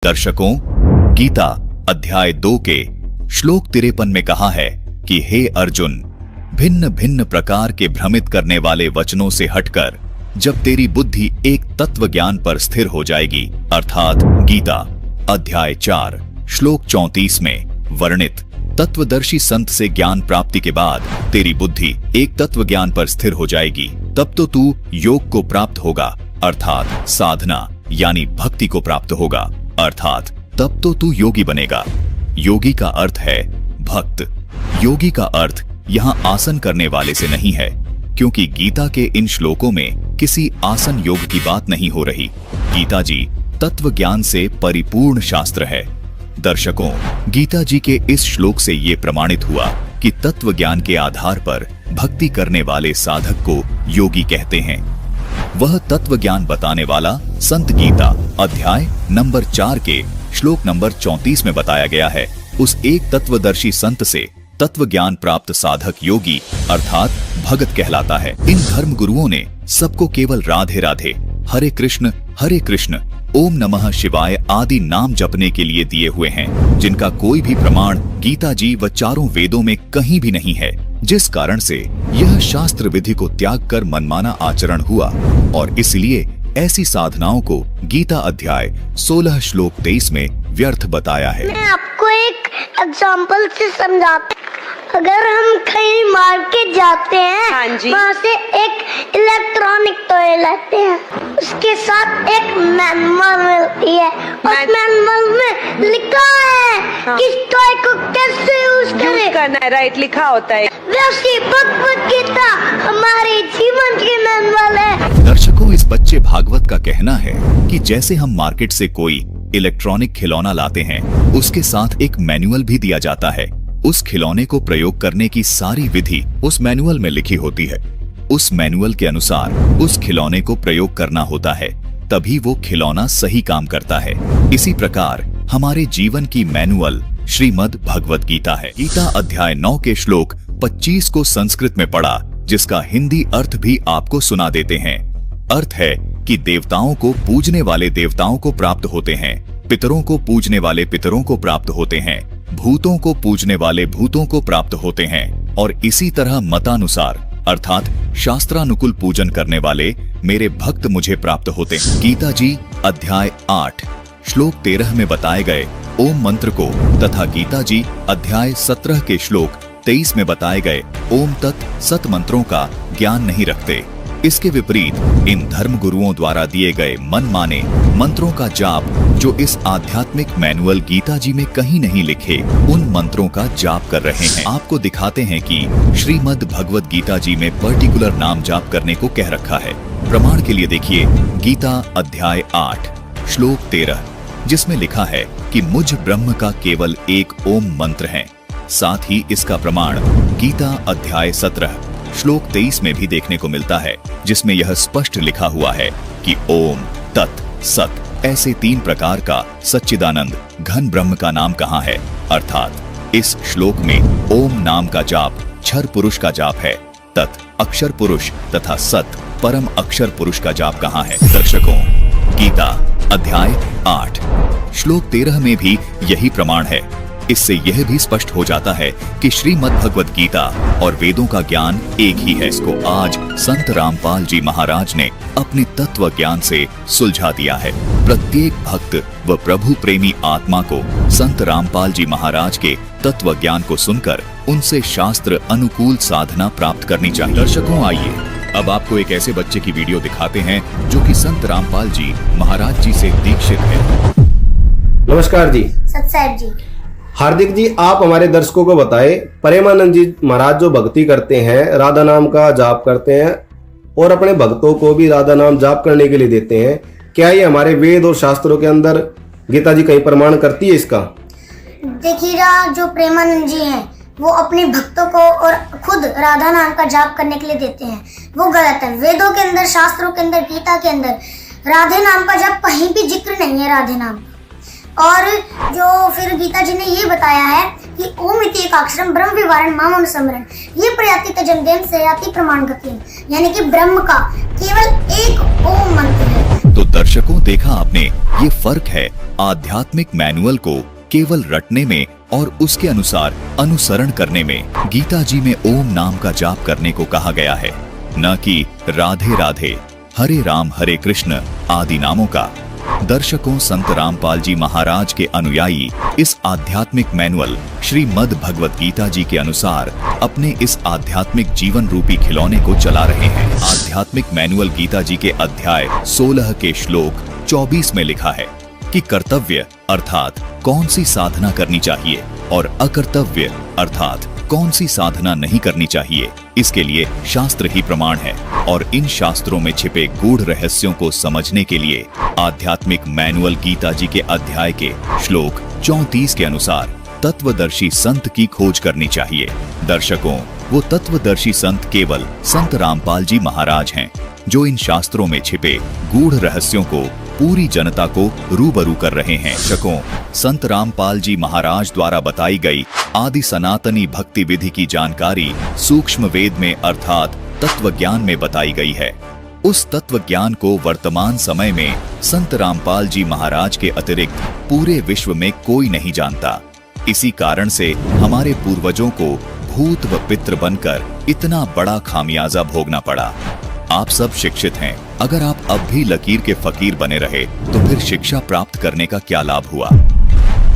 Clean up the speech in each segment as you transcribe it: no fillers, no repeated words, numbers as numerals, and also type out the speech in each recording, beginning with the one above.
दर्शकों, गीता अध्याय 2 के श्लोक 53 में कहा है कि हे अर्जुन, भिन्न भिन्न प्रकार के भ्रमित करने वाले वचनों से हटकर जब तेरी बुद्धि एक तत्व ज्ञान पर स्थिर हो जाएगी, अर्थात गीता अध्याय 4 श्लोक 34 में वर्णित तत्वदर्शी संत से ज्ञान प्राप्ति के बाद तेरी बुद्धि एक तत्व ज्ञान पर स्थिर हो जाएगी, तब तो तू योग को प्राप्त होगा, अर्थात साधना यानी भक्ति को प्राप्त होगा, अर्थात तब तो तू योगी बनेगा। योगी का अर्थ है भक्त। योगी का अर्थ यहाँ आसन करने वाले से नहीं है, क्योंकि गीता के इन श्लोकों में किसी आसन योग की बात नहीं हो रही। गीता जी तत्व ज्ञान से परिपूर्ण शास्त्र है। दर्शकों, गीता जी के इस श्लोक से ये प्रमाणित हुआ कि तत्व ज्ञान के आधार पर भक्ति करने वाले साधक को योगी कहते हैं। वह तत्व ज्ञान बताने वाला संत गीता अध्याय नंबर 4 के श्लोक नंबर 34 में बताया गया है। उस एक तत्वदर्शी संत से तत्व ज्ञान प्राप्त साधक योगी अर्थात भगत कहलाता है। इन धर्म गुरुओं ने सबको केवल राधे राधे, हरे कृष्ण, ओम नमः शिवाय आदि नाम जपने के लिए दिए हुए हैं, जिनका कोई भी प्रमाण गीता जी व चारों वेदों में कहीं भी नहीं है, जिस कारण से यह शास्त्र विधि को त्याग कर मनमाना आचरण हुआ और इसलिए ऐसी साधनाओं को गीता अध्याय 16 श्लोक 23 में व्यर्थ बताया है। मैं आपको एक एग्जाम्पल से समझाता। अगर हम कहीं मार्केट जाते हैं, हाँ जी। वहाँ से एक इलेक्ट्रॉनिक टॉय लेते हैं, उसके साथ एक मैनुअल मिलती है। उस मैनुअल में लिखा है कि इस टॉय को कैसे यूज करना है, राइट, लिखा होता है। वैसे भगवद गीता हमारे जीवन की मैनुअल है। दर्शकों, इस बच्चे भागवत का कहना है कि जैसे हम मार्केट से कोई इलेक्ट्रॉनिक खिलौना लाते हैं, उसके साथ एक मैनुअल भी दिया जाता है। उस खिलौने को प्रयोग करने की सारी विधि उस मैनुअल में लिखी होती है। उस मैनुअल के अनुसार उस खिलौने को प्रयोग करना होता है, तभी वो खिलौना सही काम करता है। इसी प्रकार हमारे जीवन की मैनुअल श्रीमद् भगवद गीता है। गीता अध्याय 9 के श्लोक 25 को संस्कृत में पढ़ा, जिसका हिंदी अर्थ भी आपको सुना देते हैं। अर्थ है कि देवताओं को पूजने वाले देवताओं को प्राप्त होते हैं, पितरों को पूजने वाले पितरों को प्राप्त होते हैं, भूतों को पूजने वाले भूतों को प्राप्त होते हैं, और इसी तरह मतानुसार अर्थात शास्त्रानुकूल पूजन करने वाले मेरे भक्त मुझे प्राप्त होते हैं। गीता जी अध्याय 8 श्लोक 13 में बताए गए ओम मंत्र को तथा गीता जी अध्याय 17 के श्लोक 23 में बताए गए ओम तत् सत मंत्रों का ज्ञान नहीं रखते। इसके विपरीत इन धर्म गुरुओं द्वारा दिए गए मनमाने मंत्रों का जाप, जो इस आध्यात्मिक मैनुअल गीता जी में कहीं नहीं लिखे, उन मंत्रों का जाप कर रहे हैं। आपको दिखाते हैं कि श्रीमद् भगवद गीता जी में पर्टिकुलर नाम जाप करने को कह रखा है। प्रमाण के लिए देखिए गीता अध्याय 8 श्लोक 13, जिसमें लिखा है कि मुझ ब्रह्म का केवल एक ओम मंत्र है। साथ ही इसका प्रमाण गीता अध्याय 17 श्लोक 23 में भी देखने को मिलता है, जिसमें यह स्पष्ट लिखा हुआ है कि ओम तत् सत ऐसे 3 प्रकार का सच्चिदानंद घन ब्रह्म का नाम कहाँ है। अर्थात इस श्लोक में ओम नाम का जाप क्षर पुरुष का जाप है, तत् अक्षर पुरुष तथा सत परम अक्षर पुरुष का जाप कहाँ है। दर्शकों, गीता अध्याय 8 श्लोक 13 में भी यही प्रमाण है। इससे यह भी स्पष्ट हो जाता है कि श्रीमद् भगवद गीता और वेदों का ज्ञान एक ही है। इसको आज संत रामपाल जी महाराज ने अपनी तत्व ज्ञान से सुलझा दिया है। प्रत्येक भक्त व प्रभु प्रेमी आत्मा को संत रामपाल जी महाराज के तत्व ज्ञान को सुनकर उनसे शास्त्र अनुकूल साधना प्राप्त करनी चाहिए। दर्शकों, आइए अब आपको एक ऐसे बच्चे की वीडियो दिखाते हैं जो कि संत रामपाल जी महाराज जी से दीक्षित है। नमस्कार जी। सत्साहेब जी। हार्दिक जी, आप हमारे दर्शकों को बताएं, प्रेमानंद जी महाराज जो भक्ति करते हैं, राधा नाम का जाप करते हैं और अपने भक्तों को भी राधा नाम जाप करने के लिए देते हैं, क्या ये हमारे वेद और शास्त्रों के अंदर गीता जी कहीं प्रमाण करती है इसका? देखिएगा, जो प्रेमानंद जी हैं वो अपने भक्तों को और खुद राधा नाम का जाप करने के लिए देते हैं, वो गलत है। वेदों के अंदर, शास्त्रों के अंदर, गीता के अंदर राधे नाम का जाप कहीं भी जिक्र नहीं है राधे नाम। और जो फिर गीता जी ने ये बताया है कि ओम इति एकाक्षरम ब्रह्म विवरण मामम समरण, ये प्रयाति तजमदेन से याति प्रमाण गति, यानी कि ब्रह्म का केवल एक ओम मंत्र है। तो दर्शकों, देखा आपने, ये फर्क है आध्यात्मिक मैनुअल को केवल रटने में और उसके अनुसार अनुसरण करने में। गीता जी में ओम नाम का जाप करने को कहा गया है, न कि राधे राधे, हरे राम हरे कृष्ण आदि नामों का। दर्शकों, संत रामपाल जी महाराज के अनुयायी इस आध्यात्मिक मैनुअल श्रीमद् भगवत गीता जी के अनुसार अपने इस आध्यात्मिक जीवन रूपी खिलौने को चला रहे हैं। आध्यात्मिक मैनुअल गीता जी के अध्याय 16 के श्लोक 24 में लिखा है कि कर्तव्य अर्थात कौन सी साधना करनी चाहिए और अकर्तव्य अर्थात कौन सी साधना नहीं करनी चाहिए, इसके लिए शास्त्र ही प्रमाण है। और इन शास्त्रों में छिपे गूढ़ रहस्यों को समझने के लिए आध्यात्मिक मैनुअल गीता जी के अध्याय के श्लोक 34 के अनुसार तत्वदर्शी संत की खोज करनी चाहिए। दर्शकों, वो तत्वदर्शी संत केवल संत रामपाल जी महाराज हैं, जो इन शास्त्रों में छिपे गूढ़ रहस्यों को पूरी जनता को रूबरू कर रहे हैं। दर्शकों, संत रामपाल जी महाराज द्वारा बताई गई आदि सनातनी भक्ति विधि की जानकारी सूक्ष्म वेद में अर्थात तत्व ज्ञान में बताई गई है। उस तत्व ज्ञान को वर्तमान समय में संत रामपाल जी महाराज के अतिरिक्त पूरे विश्व में कोई नहीं जानता। इसी कारण से हमारे पूर्वजों को भूत व पितृ बनकर इतना बड़ा खामियाजा भोगना पड़ा। आप सब शिक्षित हैं, अगर आप अब भी लकीर के फकीर बने रहे तो फिर शिक्षा प्राप्त करने का क्या लाभ हुआ।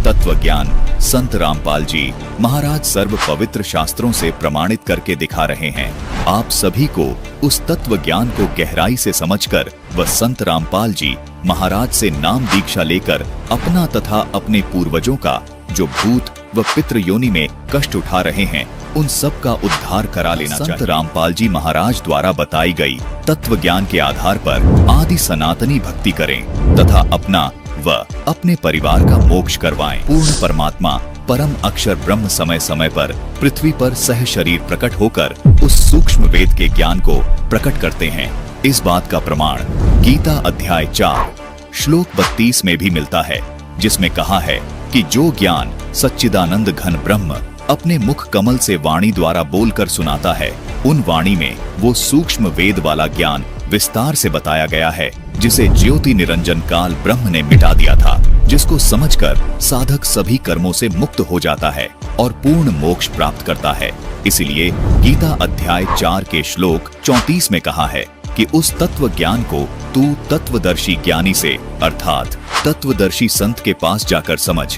तत्व ज्ञान संत रामपाल जी महाराज सर्व पवित्र शास्त्रों से प्रमाणित करके दिखा रहे हैं। आप सभी को उस तत्व ज्ञान को गहराई से समझकर व संत रामपाल जी महाराज से नाम दीक्षा लेकर अपना तथा अपने पूर्वजों का जो भूत व पितृ योनि में कष्ट उठा रहे हैं, उन सब का उद्धार करा लेना चाहिए। संत रामपाल जी महाराज द्वारा बताई गई तत्व ज्ञान के आधार पर आदि सनातनी भक्ति करें तथा अपना व अपने परिवार का मोक्ष करवाएं। पूर्ण परमात्मा परम अक्षर ब्रह्म समय समय पर पृथ्वी पर सह शरीर प्रकट होकर उस सूक्ष्म वेद के ज्ञान को प्रकट करते हैं। इस बात का प्रमाण गीता अध्याय 4 श्लोक 32 में भी मिलता है, जिसमें कहा है कि जो ज्ञान सच्चिदानंद घन ब्रह्म अपने मुख कमल से वाणी द्वारा बोलकर सुनाता है, उन वाणी में वो सूक्ष्म वेद वाला ज्ञान विस्तार से बताया गया है, जिसे ज्योति निरंजन काल ब्रह्म ने मिटा दिया था, जिसको समझकर साधक सभी कर्मों से मुक्त हो जाता है और पूर्ण मोक्ष प्राप्त करता है। इसीलिए गीता अध्याय 4 के श्लोक 34 में कहा है कि उस तत्व ज्ञान को तू तत्वदर्शी ज्ञानी से अर्थात तत्वदर्शी संत के पास जाकर समझ।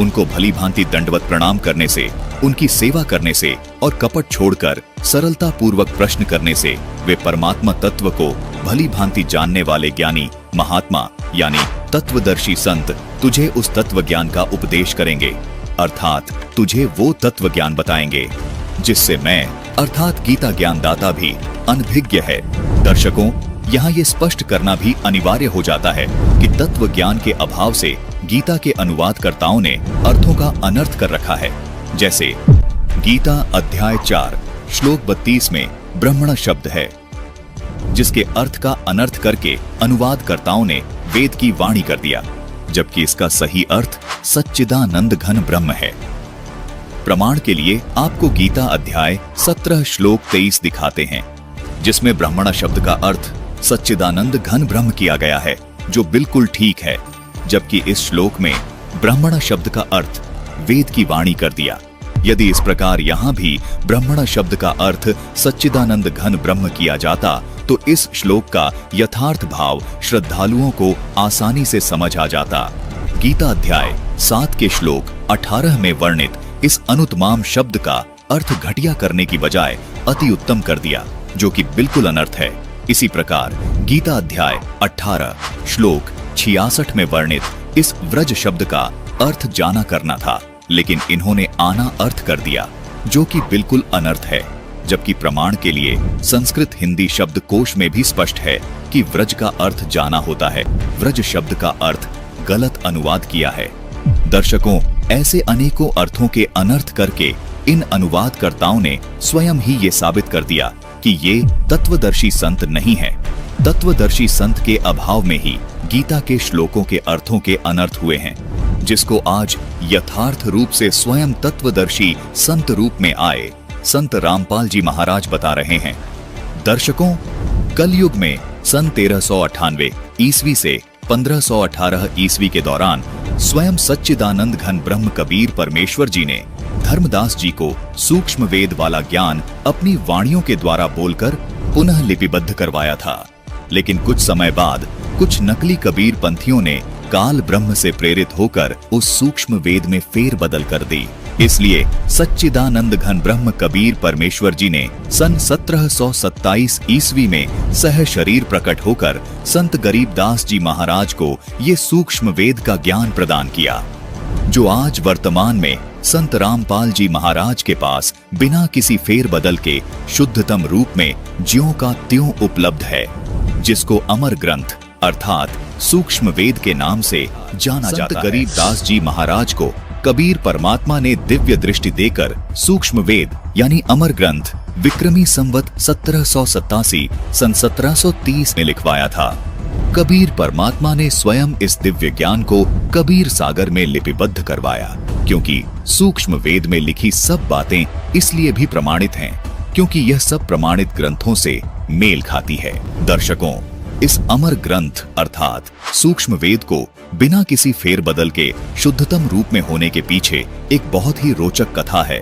उनको भली भांति दंडवत प्रणाम करने से, उनकी सेवा करने से और कपट छोड़कर सरलता पूर्वक प्रश्न करने से वे परमात्मा तत्व को भली भांति जानने वाले ज्ञानी महात्मा यानी तत्वदर्शी संत तुझे उस तत्व ज्ञान का उपदेश करेंगे, अर्थात तुझे वो तत्व ज्ञान बताएंगे जिससे मैं अर्थात गीता ज्ञान दाता भी अनभिज्ञ है। दर्शकों, यहाँ ये स्पष्ट करना भी अनिवार्य हो जाता है कि तत्व ज्ञान के अभाव से गीता के अनुवादकर्ताओं ने अर्थों का अनर्थ कर रखा है। जैसे गीता अध्याय 4 श्लोक 32 में ब्रह्मण शब्द है, जिसके अर्थ का अनर्थ करके अनुवादकर्ताओं ने वेद की वाणी कर दिया, जबकि इसका सही अर्थ सच्चिदानंद घन ब्रह्म है। प्रमाण के लिए आपको गीता अध्याय 17 श्लोक 23 दिखाते हैं, जिसमें ब्रह्मण शब्द का अर्थ सच्चिदानंद घन ब्रह्म किया गया है, जो बिल्कुल ठीक है, जबकि इस श्लोक में ब्रह्मण शब्द का अर्थ वेद की वाणी कर दिया। यदि इस प्रकार यहाँ भी ब्रह्मण शब्द का अर्थ सच्चिदानंद घन ब्रह्म किया जाता तो इस श्लोक का यथार्थ भाव श्रद्धालुओं को आसानी से समझ आ जाता। गीता अध्याय 7 के श्लोक 18 में वर्णित इस अनुत्तमाम शब्द का अर्थ घटिया करने की बजाय अति उत्तम कर दिया, जो कि बिल्कुल अनर्थ है। इसी प्रकार गीता अध्याय 18 श्लोक 66 में वर्णित इस व्रज शब्द का अर्थ जाना करना था, लेकिन इन्होंने आना अर्थ कर दिया, जो कि बिल्कुल अनर्थ है। जबकि प्रमाण के लिए संस्कृत हिंदी शब्द कोश में भी स्पष्ट है कि व्रज का अर्थ जाना होता है, व्रज शब्द का अर्थ गलत अनुवाद किया है। दर्शकों, ऐसे अनेकों अर्थों के अनर्थ करके इन अनुवादकर्ताओं ने स्वयं ही ये साबित कर दिया कि ये तत्वदर्शी संत नहीं है। तत्वदर्शी संत के अभाव में ही गीता के श्लोकों के अर्थों के अनर्थ हुए हैं, जिसको आज यथार्थ रूप से स्वयं तत्वदर्शी संत रूप में आए संत रामपाल जी महाराज बता रहे हैं। दर्शकों, कलयुग में सन 1398 ईस्वी से 1518 ईस्वी के दौरान स्वयं सच्चिदानंद घन ब्रह्म कबीर परमेश्वर जी ने धर्मदास जी को सूक्ष्म वेद वाला ज्ञान अपनी वाणियों के द्वारा बोलकर पुनः लिपिबद्ध करवाया था। लेकिन कुछ समय बाद कुछ नकली कबीर पंथियों ने काल ब्रह्म से प्रेरित होकर उस सूक्ष्म वेद में फेरबदल कर दी। इसलिए सच्चिदानंद घन ब्रह्म कबीर परमेश्वर जी ने सन 1727 ईस्वी में सह शरीर प्रकट होकर संत गरीबदास जी महाराज को ये सूक्ष्म वेद का ज्ञान प्रदान किया, जो आज वर्तमान में संत रामपाल जी महाराज के पास बिना किसी फेरबदल के शुद्धतम रूप में ज्यों का त्यों उपलब्ध है, जिसको अमर ग्रंथ अर्थात सूक्ष्म वेद के नाम से जाना जाता है। गरीबदास जी महाराज को कबीर परमात्मा ने दिव्य दृष्टि देकर सूक्ष्म वेद यानी अमर ग्रंथ विक्रमी संवत 1787 सन 1730 में लिखवाया था। कबीर परमात्मा ने स्वयं इस दिव्य ज्ञान को कबीर सागर में लिपिबद्ध करवाया, क्योंकि सूक्ष्म वेद में लिखी सब बातें इसलिए भी प्रमाणित हैं क्योंकि यह सब प्रमाणित ग्रंथों से मेल खाती है। दर्शकों, इस अमर ग्रंथ अर्थात सूक्ष्म वेद को बिना किसी फेरबदल के शुद्धतम रूप में होने के पीछे एक बहुत ही रोचक कथा है।